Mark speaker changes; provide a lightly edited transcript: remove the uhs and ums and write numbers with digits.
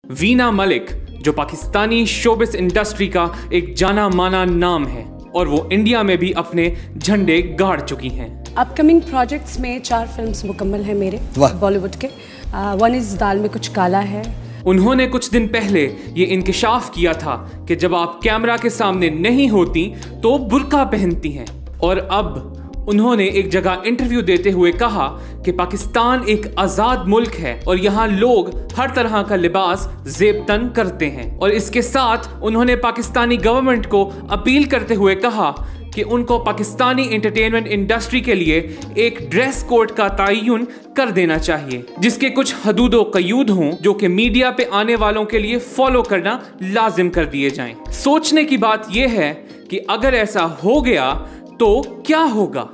Speaker 1: वीना मलिक जो Pakistani showbiz industry का एक जाना माना नाम है और वो इंडिया में भी अपने झंडे गाड़ चुकी हैं।
Speaker 2: अपकमिंग प्रोजेक्ट्स में 4 फिल्म्स मुकम्मल हैं मेरे बॉलीवुड के। वन इज़ दाल में कुछ काला है।
Speaker 1: उन्होंने कुछ दिन पहले ये इंकिशाफ किया था कि जब आप कैमरा के सामने नहीं होती तो बुर्का पहनती हैं, और अब उन्होंने एक जगह इंटरव्यू देते हुए कहा कि पाकिस्तान एक आज़ाद मुल्क है और यहाँ लोग हर तरह का लिबास ज़ेब-तन करते हैं। और इसके साथ उन्होंने पाकिस्तानी गवर्नमेंट को अपील करते हुए कहा कि उनको पाकिस्तानी एंटरटेनमेंट इंडस्ट्री के लिए एक ड्रेस कोड का तयन कर देना चाहिए, जिसके कुछ हदूदो क़यूद हों जो कि मीडिया पे आने वालों के लिए फॉलो करना लाजिम कर दिए जाएं। सोचने की बात यह है कि अगर ऐसा हो गया तो क्या होगा।